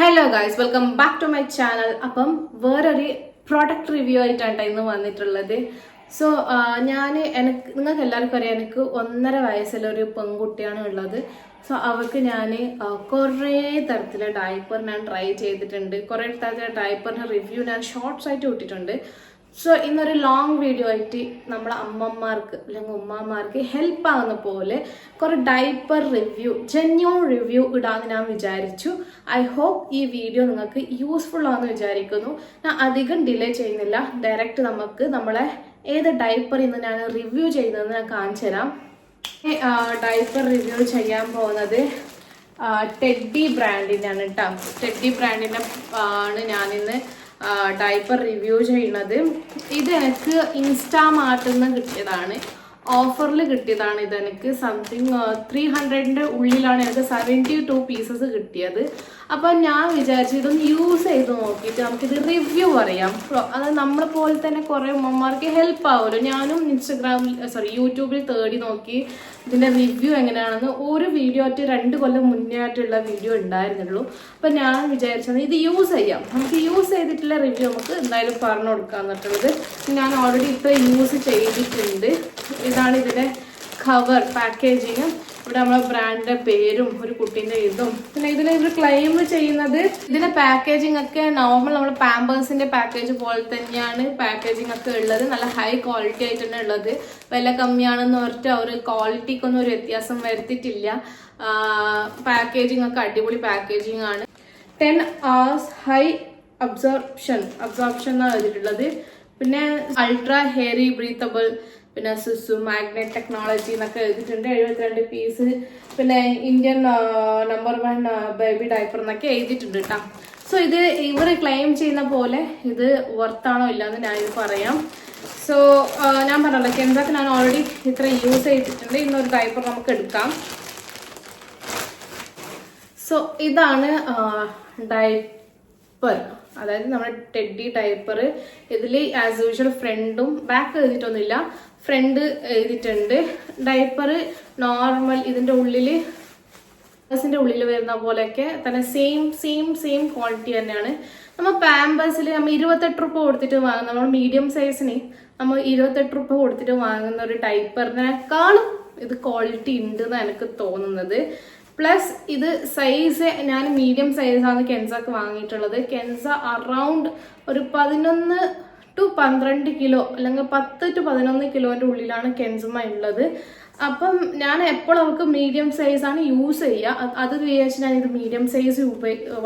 Hello guys, welcome back to my channel. അപ്പം വേറൊരു product review ആയിട്ടാണ് ഇന്ന് വന്നിട്ടുള്ളത്. സോ നിങ്ങൾക്ക് എല്ലാവർക്കും അറിയാം, എനിക്ക് 1.5 വയസ്സുള്ളൊരു പെൺകുട്ടിയാണ് ഉള്ളത്. സോ അവർക്ക് ഞാൻ കുറേ തരത്തിലെ ഡയപ്പർ ഞാൻ ട്രൈ ചെയ്തിട്ടുണ്ട്. കുറേ തരത്തിലെ ഡയപ്പറിൻ്റെ റിവ്യൂ ഞാൻ ഷോർട്സ് ആയിട്ട് ഇട്ടിട്ടുണ്ട്. സോ ഇന്നൊരു ലോങ് വീഡിയോ ആയിട്ട് നമ്മളെ അമ്മമാർക്ക് അല്ലെങ്കിൽ ഉമ്മമാർക്ക് ഹെൽപ്പ് ആകുന്ന പോലെ കുറേ ഡയപ്പർ റിവ്യൂ, ജെന്യൂൺ റിവ്യൂ ഇടാമെന്ന് ഞാൻ വിചാരിച്ചു. ഐ ഹോപ്പ് ഈ വീഡിയോ നിങ്ങൾക്ക് യൂസ്ഫുൾ ആണെന്ന് വിചാരിക്കുന്നു. ഞാൻ അധികം ഡിലേ ചെയ്യുന്നില്ല, ഡയറക്റ്റ് നമുക്ക് നമ്മളെ ഏത് ഡയപ്പർ ഇന്ന് ഞാൻ റിവ്യൂ ചെയ്യുന്നതെന്ന് ഞാൻ കാണിച്ചു തരാം. ഡയപ്പർ റിവ്യൂ ചെയ്യാൻ പോകുന്നത് ടെഡ്ഡി ബ്രാൻഡിനാണ് കേട്ടോ. ടെഡ്ഡി ബ്രാൻഡിൻ്റെ ആണ് ഞാനിന്ന് ഡയപ്പർ റിവ്യൂ ചെയ്യുന്നത്. ഇത് എനിക്ക് ഇൻസ്റ്റാമാർട്ടിൽ നിന്ന് കിട്ടിയതാണ്, ഓഫറിൽ കിട്ടിയതാണ്. ഇതെനിക്ക് സംതിങ് 300ൻ്റെ ഉള്ളിലാണ് എനിക്ക് 72 പീസസ് കിട്ടിയത്. അപ്പം ഞാൻ വിചാരിച്ചു ഇതൊന്ന് യൂസ് ചെയ്ത് നോക്കിയിട്ട് നമുക്കിത് റിവ്യൂ പറയാം. അത് നമ്മളെ പോലെ തന്നെ കുറേ ഉമ്മമാർക്ക് ഹെൽപ്പ് ആവുമല്ലോ. ഞാനും യൂട്യൂബിൽ തേടി നോക്കി ഇതിൻ്റെ റിവ്യൂ എങ്ങനെയാണെന്ന്. ഒരു വീഡിയോ ആയിട്ട് 2 കൊല്ലം മുന്നേ ആയിട്ടുള്ള വീഡിയോ ഉണ്ടായിരുന്നുള്ളൂ. അപ്പം ഞാൻ വിചാരിച്ചത് ഇത് യൂസ് ചെയ്യാം, നമുക്ക് യൂസ് ചെയ്തിട്ടുള്ള റിവ്യൂ നമുക്ക് എന്തായാലും പറഞ്ഞു കൊടുക്കാം എന്നിട്ടുള്ളത്. ഞാൻ ഓൾറെഡി ഇത്ര യൂസ് ചെയ്തിട്ടുണ്ട്. ഇതാണ് ഇതിൻ്റെ കവർ പാക്കേജിങ്. ഇവിടെ നമ്മളെ ബ്രാൻഡിന്റെ പേരും ഒരു കുട്ടീൻ്റെ ഇതും. പിന്നെ ഇതിൽ ഇവർ ക്ലെയിം ചെയ്യുന്നത് ഇതിന്റെ പാക്കേജിംഗ് ഒക്കെ നോർമൽ നമ്മൾ പാമ്പേഴ്സിന്റെ പാക്കേജ് പോലെ തന്നെയാണ് പാക്കേജിംഗ് ഒക്കെ ഉള്ളത്. നല്ല ഹൈ ക്വാളിറ്റി ആയിട്ട് തന്നെ ഉള്ളത്. വില കമ്മിയാണെന്ന് പറഞ്ഞിട്ട് അവർ ക്വാളിറ്റിക്കൊന്നും ഒരു വ്യത്യാസം വരുത്തിയിട്ടില്ല. പാക്കേജിംഗ് ഒക്കെ അടിപൊളി പാക്കേജിംഗ് ആണ്. 10 hours ഹൈ അബ്സോർപ്ഷൻ എന്നാണ് എഴുതിയിട്ടുള്ളത്. പിന്നെ അൾട്രാ ഹെയറി ബ്രീത്തബിൾ, പിന്നെ സുസു മാഗ്നറ്റ് ടെക്നോളജി എന്നൊക്കെ എഴുതിയിട്ടുണ്ട്. 72 പീസ്. പിന്നെ ഇന്ത്യൻ നമ്പർ 1 ബേബി ഡയപ്പർ എന്നൊക്കെ എഴുതിയിട്ടുണ്ട് കേട്ടോ. സോ ഇത് ഇവർ ക്ലെയിം ചെയ്യുന്ന പോലെ ഇത് വർത്താണോ ഇല്ലാന്ന് ഞാനിത് പറയാം. സോ ഞാൻ പറഞ്ഞല്ലോ, കെൻസാക്ക് ഞാൻ ഓൾറെഡി ഇത്ര യൂസ് ചെയ്തിട്ടുണ്ട്. ഇന്നൊരു ഡയപ്പർ നമുക്ക് എടുക്കാം. സോ ഇതാണ് ഡയപ്പർ, അതായത് നമ്മുടെ ടെഡ്ഡി ഡയപ്പർ. ഇതിൽ ആസ് യൂഷ്വൽ ഫ്രണ്ടും ബാക്ക് എഴുതിയിട്ടൊന്നുമില്ല, ഫ്രണ്ട് എഴുതിയിട്ടുണ്ട്. ഡയപ്പർ നോർമൽ ഇതിൻ്റെ ഉള്ളിൽ വരുന്ന പോലെയൊക്കെ തന്നെ സെയിം ക്വാളിറ്റി തന്നെയാണ്. നമ്മൾ പാമ്പേഴ്സിൽ നമ്മൾ 28 രൂപ കൊടുത്തിട്ട് വാങ്ങും. നമ്മൾ മീഡിയം സൈസിന് നമ്മൾ 28 രൂപ കൊടുത്തിട്ട് വാങ്ങുന്ന ഒരു ഡയപ്പറിനേക്കാളും ഇത് ക്വാളിറ്റി ഉണ്ടെന്ന് എനിക്ക് തോന്നുന്നത്. പ്ലസ് ഇത് സൈസ് ഞാൻ മീഡിയം സൈസാണ് കെൻസാക്ക് വാങ്ങിയിട്ടുള്ളത്. കെൻസ അറൗണ്ട് ഒരു 11 to 12 കിലോ അല്ലെങ്കിൽ 10 to 11 കിലോന്റെ ഉള്ളിലാണ് കെൻസുമ ഉള്ളത്. അപ്പം ഞാൻ എപ്പോഴും അവർക്ക് മീഡിയം സൈസാണ് യൂസ് ചെയ്യുക. അത് വിചാരിച്ച് ഞാൻ ഇത് മീഡിയം സൈസ്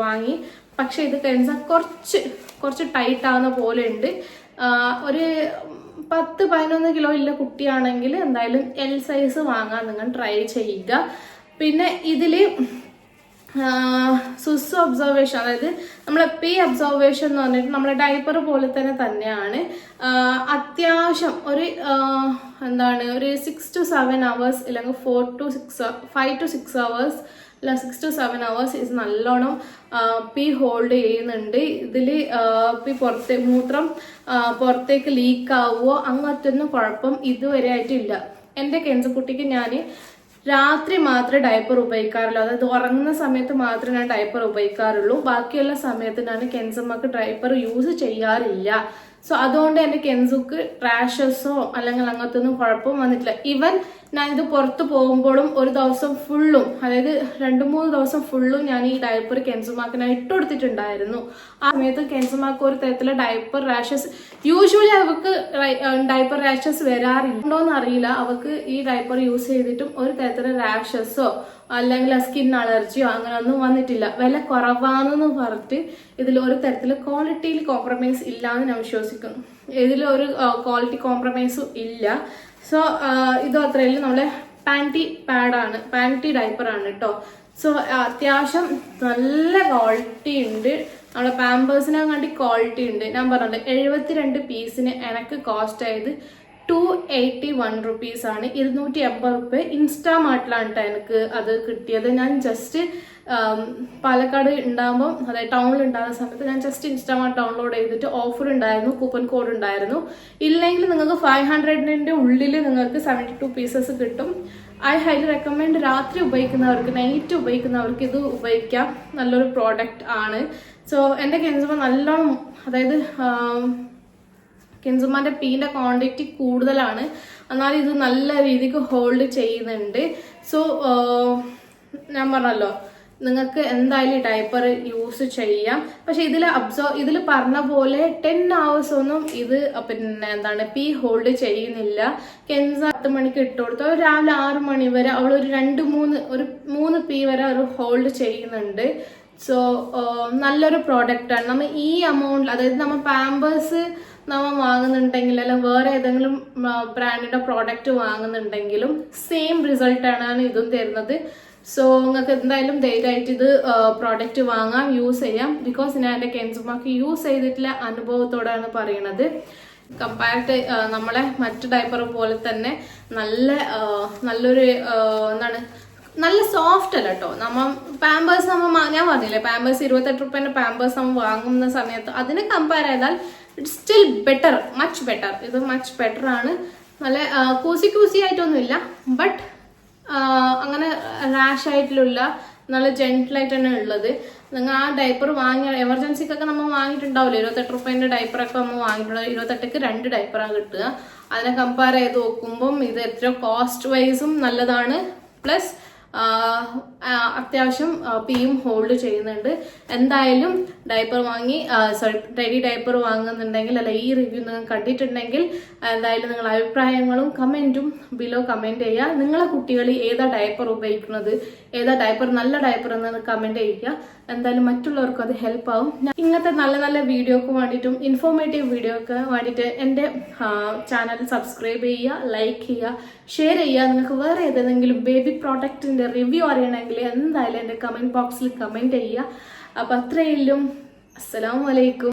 വാങ്ങി. പക്ഷെ ഇത് കെൻസ കുറച്ച് ടൈറ്റ് ആവുന്ന പോലെ ഉണ്ട്. ഒരു 10-11 കിലോ ഉള്ള കുട്ടിയാണെങ്കിൽ എന്തായാലും L സൈസ് വാങ്ങാൻ നിങ്ങൾ ട്രൈ ചെയ്യുക. പിന്നെ ഇതില് സുസു ഒബ്സർവേഷൻ, അതായത് നമ്മളെ പി ഒബ്സർവേഷൻ എന്ന് പറഞ്ഞിട്ട് നമ്മളെ ഡയപ്പർ പോലെ തന്നെയാണ്. അത്യാവശ്യം ഒരു ഒരു 6 to 7 hours അല്ലെങ്കിൽ 5 to 6 hours അല്ല 6 to 7 hours ഇത് നല്ലോണം പി ഹോൾഡ് ചെയ്യുന്നുണ്ട്. ഇതിൽ പി മൂത്രം പുറത്തേക്ക് ലീക്ക് ആവുമോ അങ്ങനത്തൊന്നും കുഴപ്പം ഇതുവരെ ആയിട്ടില്ല. എൻ്റെ കെൻസക്കുട്ടിക്ക് ഞാൻ രാത്രി മാത്രമേ ഡയപ്പർ ഉപയോഗിക്കാറുള്ളൂ, അതായത് ഉറങ്ങുന്ന സമയത്ത് മാത്രമേ ഞാൻ ഡയപ്പർ ഉപയോഗിക്കാറുള്ളൂ. ബാക്കിയുള്ള സമയത്ത് ഞാൻ കെൻസമ്മക്ക് ഡയപ്പർ യൂസ് ചെയ്യാറില്ല. സോ അതുകൊണ്ട് എൻ്റെ കെൻസുക്ക് റാഷസോ അല്ലെങ്കിൽ അങ്ങനത്തെ ഒന്നും കുഴപ്പം വന്നിട്ടില്ല. ഈവൻ ഞാൻ ഇത് പുറത്ത് പോകുമ്പോഴും ഒരു ദിവസം ഫുള്ളും, അതായത് 2-3 ദിവസം ഫുള്ളും ഞാൻ ഈ ഡയപ്പർ കെൻസുമാക്ക് ഞാൻ ഇട്ട് കൊടുത്തിട്ടുണ്ടായിരുന്നു. ആ സമയത്ത് കെൻസുമാക്ക് ഒരു തരത്തിലുള്ള ഡയപ്പർ റാഷസ്, യൂഷ്വലി അവർക്ക് ഡയപ്പർ റാഷസ് വരാറുണ്ടോന്ന് അറിയില്ല. അവർക്ക് ഈ ഡയപ്പർ യൂസ് ചെയ്തിട്ടും ഒരു തരത്തിലുള്ള റാഷസോ അല്ലെങ്കിൽ സ്കിൻ അലർജിയോ അങ്ങനെ ഒന്നും വന്നിട്ടില്ല. വില കുറവാണെന്ന് പറഞ്ഞിട്ട് ഇതിൽ ഒരു തരത്തിൽ ക്വാളിറ്റിയിൽ കോംപ്രമൈസ് ഇല്ല എന്ന് ഞാൻ വിശ്വസിക്കുന്നു. ഇതിൽ ഒരു ക്വാളിറ്റി കോംപ്രമൈസും ഇല്ല. സോ ഇത് അത്രയും നമ്മളെ പാൻറ്റി ഡയപ്പറാണ് കേട്ടോ. സോ അത്യാവശ്യം നല്ല ക്വാളിറ്റി ഉണ്ട്. നമ്മളെ പാമ്പേഴ്സിനെ കണ്ടി ക്വാളിറ്റി ഉണ്ട്. ഞാൻ പറഞ്ഞത് 72 പീസിന് എനിക്ക് കോസ്റ്റ് ആയത് 281 rupees ആണ്. 280 രൂപ ഇൻസ്റ്റാമാർട്ടിലാണ് കേട്ടോ എനിക്ക് അത് കിട്ടിയത്. ഞാൻ ജസ്റ്റ് പാലക്കാട് ഉണ്ടാകുമ്പോൾ, അതായത് ടൗണിൽ ഉണ്ടാകുന്ന സമയത്ത് ഞാൻ ജസ്റ്റ് ഇൻസ്റ്റാമാർട്ട് ഡൗൺലോഡ് ചെയ്തിട്ട് ഓഫർ ഉണ്ടായിരുന്നു, കൂപ്പൺ കോഡ് ഉണ്ടായിരുന്നു. ഇല്ലെങ്കിൽ നിങ്ങൾക്ക് 500ന്റെ ഉള്ളിൽ നിങ്ങൾക്ക് 72 പീസസ് കിട്ടും. ഐ ഹൈലി റെക്കമെൻഡ് രാത്രി ഉപയോഗിക്കുന്നവർക്ക്, നൈറ്റ് ഉപയോഗിക്കുന്നവർക്ക് ഇത് ഉപയോഗിക്കാം. നല്ലൊരു പ്രോഡക്റ്റ് ആണ്. സോ എൻ്റെ കെൻസുമ നല്ലോണം, അതായത് കെൻസുമാൻ്റെ പീൻ്റെ ക്വാണ്ടിറ്റി കൂടുതലാണ്, എന്നാൽ ഇത് നല്ല രീതിക്ക് ഹോൾഡ് ചെയ്യുന്നുണ്ട്. സോ ഞാൻ പറഞ്ഞല്ലോ, നിങ്ങൾക്ക് എന്തായാലും ഡയപ്പർ യൂസ് ചെയ്യാം. പക്ഷെ ഇതിൽ പറഞ്ഞ പോലെ 10 hours ഒന്നും ഇത് പിന്നെ എന്താണ് പീ ഹോൾഡ് ചെയ്യുന്നില്ല. കെൻസ 10 മണിക്ക് ഇട്ട് കൊടുത്തു, രാവിലെ 6 മണി വരെ അവൾ ഒരു 3 പീ വരെ ഒരു ഹോൾഡ് ചെയ്യുന്നുണ്ട്. സോ നല്ലൊരു പ്രോഡക്റ്റാണ്. നമ്മൾ ഈ എമൗണ്ടിൽ, അതായത് നമ്മൾ പാമ്പേഴ്സ് നമ്മൾ വാങ്ങുന്നുണ്ടെങ്കിൽ അല്ലെങ്കിൽ വേറെ ഏതെങ്കിലും ബ്രാൻഡിന്റെ പ്രോഡക്റ്റ് വാങ്ങുന്നുണ്ടെങ്കിലും സെയിം റിസൾട്ടാണ് ഇതും തരുന്നത്. സോ നിങ്ങൾക്ക് എന്തായാലും ധൈര്യമായിട്ട് ഇത് പ്രോഡക്റ്റ് വാങ്ങാം, യൂസ് ചെയ്യാം. ബിക്കോസ് ഞാൻ എൻ്റെ കെൻസുമാക്ക് യൂസ് ചെയ്തിട്ടുള്ള അനുഭവത്തോടാണ് പറയണത്. കമ്പയർഡ് നമ്മളെ മറ്റു ഡയപ്പർ പോലെ തന്നെ നല്ലൊരു എന്താണ്, നല്ല സോഫ്റ്റ് അല്ല കേട്ടോ. പാമ്പേഴ്സ് ഞാൻ പറഞ്ഞില്ലേ, പാമ്പേഴ്സ് 28 രൂപേന്റെ പാമ്പേഴ്സ് നമ്മൾ വാങ്ങുന്ന സമയത്ത് അതിനെ കമ്പയർ ചെയ്താൽ it's still better, much better. ഇത് മച്ച് ബെറ്റർ ആണ്. നല്ല കൂസി ആയിട്ടൊന്നുമില്ല, ബട്ട് അങ്ങനെ റാഷ് ആയിട്ടുള്ള നല്ല ജെന്റിലായിട്ട് തന്നെ ഉള്ളത്. നിങ്ങൾ ആ ഡയപ്പർ വാങ്ങിയ എമർജൻസിക്കൊക്കെ നമ്മൾ വാങ്ങിയിട്ടുണ്ടാവില്ല, 28 രൂപേന്റെ ഡയപ്പറൊക്കെ നമ്മൾ വാങ്ങിയിട്ടുണ്ടാവും. 28ക്ക് 2 ഡയപ്പറാണ് കിട്ടുക. അതിനെ കമ്പയർ ചെയ്ത് നോക്കുമ്പം ഇത് എത്ര കോസ്റ്റ് വൈസും നല്ലതാണ്. പ്ലസ് അത്യാവശ്യം പീയും ഹോൾഡ് ചെയ്യുന്നുണ്ട്. എന്തായാലും ഡയപ്പർ റെഡി ഡയപ്പർ വാങ്ങുന്നുണ്ടെങ്കിൽ, അല്ല ഈ റിവ്യൂ നിങ്ങൾ കണ്ടിട്ടുണ്ടെങ്കിൽ എന്തായാലും നിങ്ങൾ അഭിപ്രായങ്ങളും കമൻറ്റും ബിലോ കമൻറ്റ് ചെയ്യുക. നിങ്ങളെ കുട്ടികൾ ഏതാ ഡയപ്പർ ഉപയോഗിക്കുന്നത്, ഏതാ ഡയപ്പർ നല്ല ഡയപ്പർ എന്ന് കമൻറ്റ് ചെയ്യുക. എന്തായാലും മറ്റുള്ളവർക്കും അത് ഹെൽപ്പ് ആവും. ഇങ്ങനത്തെ നല്ല വീഡിയോക്ക് വേണ്ടിയിട്ടും ഇൻഫോർമേറ്റീവ് വീഡിയോക്ക് വേണ്ടിയിട്ട് എൻ്റെ ചാനൽ സബ്സ്ക്രൈബ് ചെയ്യുക, ലൈക്ക് ചെയ്യുക, ഷെയർ ചെയ്യുക. നിങ്ങൾക്ക് വേറെ ഏതെങ്കിലും ബേബി പ്രോഡക്റ്റിൻ്റെ റിവ്യൂ അറിയണമെങ്കിൽ എന്തായാലും എൻ്റെ കമൻറ്റ് ബോക്സിൽ കമൻറ്റ് ചെയ്യുക. അപ്പം അത്രയും. അസ്സലാമു അലൈക്കും.